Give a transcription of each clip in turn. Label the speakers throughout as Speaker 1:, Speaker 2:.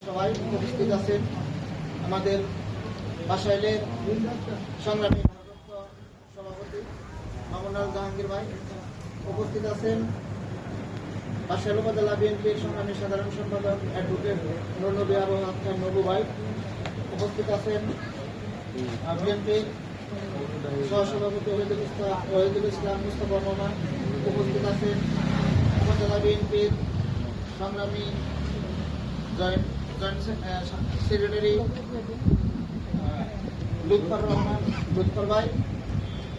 Speaker 1: সবাই উপস্থিত আছেন। আমাদের বাসাইলের সংগ্রামী ভারপ্রাপ্ত সভাপতি মামুনুল জাহাঙ্গীর ভাই উপস্থিত আছেন। বাসাইল উপজেলা বিএনপির সংগ্রামী সাধারণ সম্পাদক অ্যাডভোকেট নবী আবু আক্তার নবু ভাই উপস্থিত আছেন। বিএনপির সহসভাপতি ওহিদুল ইসলাম মুস্তফা মামা উপস্থিত আছেন। উপজেলা বিএনপির সংগ্রামী জয়েন্ট সেক্রেটারি লুৎফর ভাই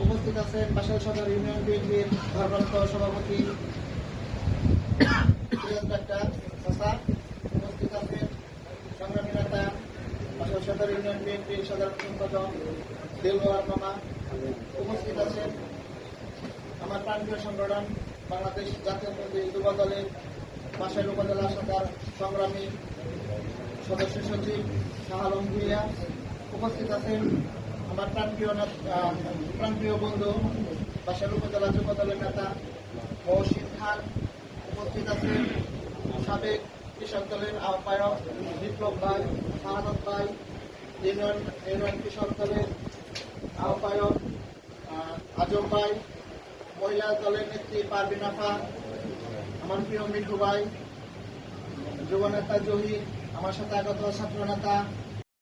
Speaker 1: উপস্থিত আছেন। বাসাইল সদর ইউনিয়ন বিএনপির ভারপ্রাপ্ত সভাপতি ডাক্তার উপস্থিত আছেন। সংগ্রামী নেতা বাসাইল সদর ইউনিয়ন বিএনপির সাধারণ সম্পাদক দেলোয়ার মামা উপস্থিত আছেন। আমার প্রান্তীয় সংগঠন বাংলাদেশ জাতীয়তাবাদী যুব দলের বাসাইল উপজেলা শাখার সংগ্রামী সদস্য সচিব শাহ আলম ভুঁইয়া উপস্থিত আছেন। আমার প্রান্তীয় বন্ধু বাসাইল উপজেলা যুব দলের নেতা মহসিন খান উপস্থিত আছেন। সাবেক কৃষক দলের আহ্বায়ক বিপ্লব ভাই, শাহাদত ভাই, ইউনিয়ন কৃষক দলের আহ্বায়ক আজম ভাই, মহিলা দলের নেত্রী পারভিন আফা, আমার প্রিয় মিঠু ভাই, যুব নেতা জহির, আমার সাথে আগত ছাত্র নেতা